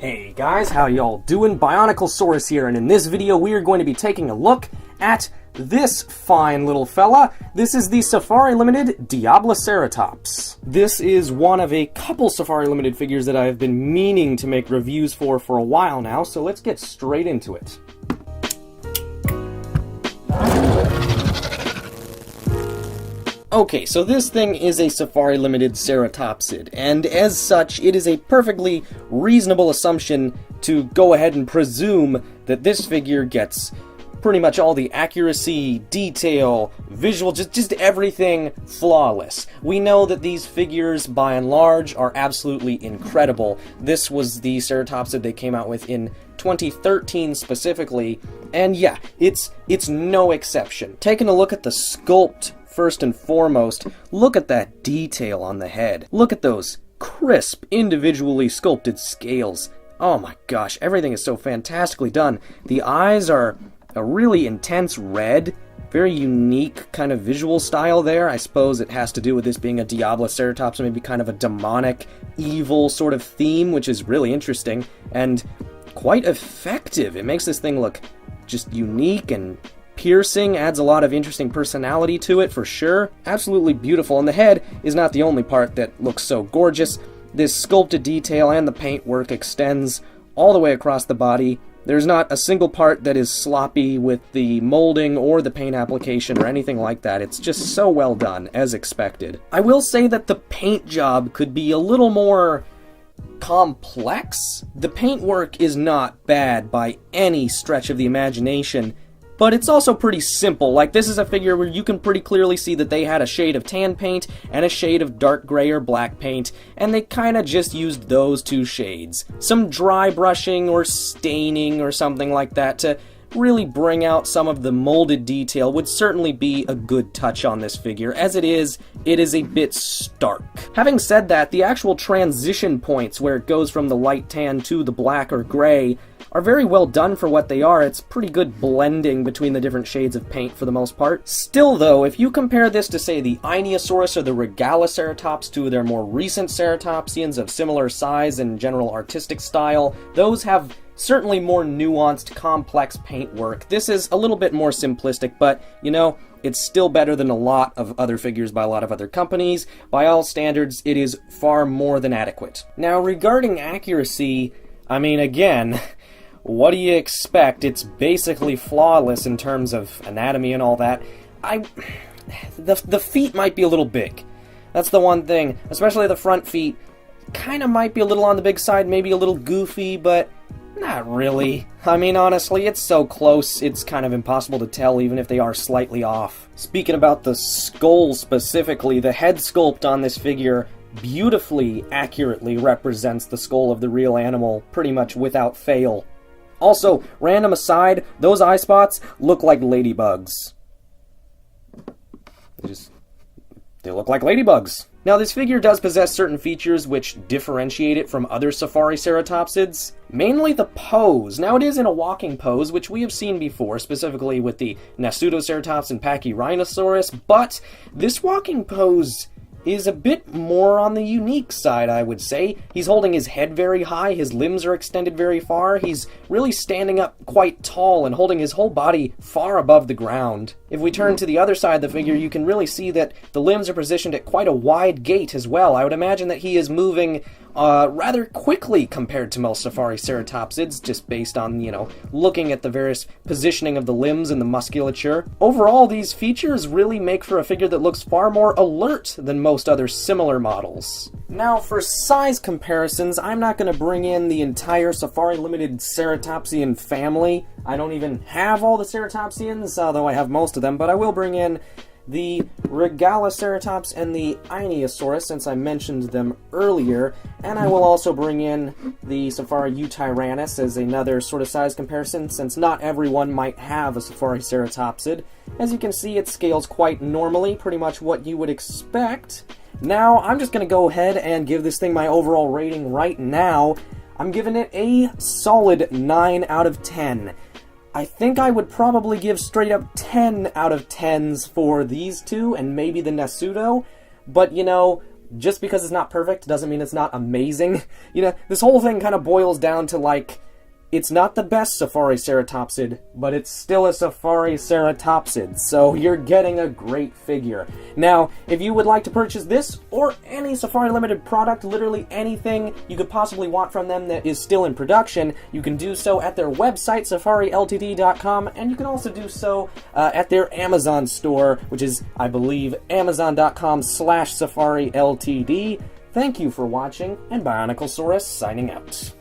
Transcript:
Hey guys, how y'all doing? Bioniclesaurus here, and in this video we are going to be taking a look at this fine little fella. This is the Safari Limited Diabloceratops. This is one of a couple Safari Limited figures that I have been meaning to make reviews for a while now, so let's get straight into it. Okay, so this thing is a Safari Limited Ceratopsid, and as such, it is a perfectly reasonable assumption to go ahead and presume that this figure gets pretty much all the accuracy, detail, visual, just everything flawless. We know that these figures, by and large, are absolutely incredible. This was the Ceratopsid they came out with in 2013 specifically, and yeah, it's no exception. Taking a look at the sculpt, first and foremost, look at that detail on the head. Look at those crisp, individually sculpted scales. Oh my gosh, everything is so fantastically done. The eyes are a really intense red, very unique kind of visual style there. I suppose it has to do with this being a Diabloceratops, maybe kind of a demonic, evil sort of theme, which is really interesting and quite effective. It makes this thing look just unique and piercing, adds a lot of interesting personality to it for sure. Absolutely beautiful, and the head is not the only part that looks so gorgeous. This sculpted detail and the paintwork extends all the way across the body. There's not a single part that is sloppy with the molding or the paint application or anything like that. It's just so well done, as expected. I will say that the paint job could be a little more complex. The paintwork is not bad by any stretch of the imagination, but it's also pretty simple. Like, this is a figure where you can pretty clearly see that they had a shade of tan paint and a shade of dark gray or black paint, and they kind of just used those two shades. Some dry brushing or staining or something like that to really bring out some of the molded detail would certainly be a good touch on this figure. As it is a bit stark. Having said that, the actual transition points where it goes from the light tan to the black or gray are very well done for what they are. It's pretty good blending between the different shades of paint for the most part. Still though, if you compare this to say the Ionosaurus or the Regaloceratops, two of their more recent ceratopsians of similar size and general artistic style, those have certainly more nuanced, complex paintwork. This is a little bit more simplistic, but you know, it's still better than a lot of other figures by a lot of other companies. By all standards, it is far more than adequate. Now, regarding accuracy, I mean, again, what do you expect? It's basically flawless in terms of anatomy and all that. The feet might be a little big. That's the one thing. Especially the front feet. Kind of might be a little on the big side, maybe a little goofy, but not really. I mean, honestly, it's so close, it's kind of impossible to tell even if they are slightly off. Speaking about the skull specifically, the head sculpt on this figure beautifully, accurately represents the skull of the real animal, pretty much without fail. Also, random aside, those eye spots look like ladybugs. They look like ladybugs. Now, this figure does possess certain features which differentiate it from other Safari Ceratopsids, mainly the pose. Now, it is in a walking pose, which we have seen before, specifically with the Diabloceratops and Pachyrhinosaurus, but this walking pose is a bit more on the unique side, I would say. He's holding his head very high, his limbs are extended very far, he's really standing up quite tall and holding his whole body far above the ground. If we turn to the other side of the figure, you can really see that the limbs are positioned at quite a wide gait as well. I would imagine that he is moving rather quickly compared to most Safari Ceratopsids, just based on, you know, looking at the various positioning of the limbs and the musculature. Overall, these features really make for a figure that looks far more alert than most other similar models. Now, for size comparisons, I'm not going to bring in the entire Safari Limited Ceratopsian family. I don't even have all the Ceratopsians, although I have most of them, but I will bring in the Regaloceratops and the Ionosaurus, since I mentioned them earlier, and I will also bring in the Safari Yutyrannus as another sort of size comparison, since not everyone might have a Safari Ceratopsid. As you can see, it scales quite normally, pretty much what you would expect. Now, I'm just going to go ahead and give this thing my overall rating right now. I'm giving it a solid 9 out of 10. I think I would probably give straight up 10 out of 10s for these two, and maybe the Nasudo, but you know, just because it's not perfect doesn't mean it's not amazing. You know, this whole thing kind of boils down to, like, it's not the best Safari ceratopsid, but it's still a Safari ceratopsid, so you're getting a great figure. Now, if you would like to purchase this, or any Safari Limited product, literally anything you could possibly want from them that is still in production, you can do so at their website, safariltd.com, and you can also do so at their Amazon store, which is, I believe, amazon.com/safariltd. Thank you for watching, and Bioniclesaurus signing out.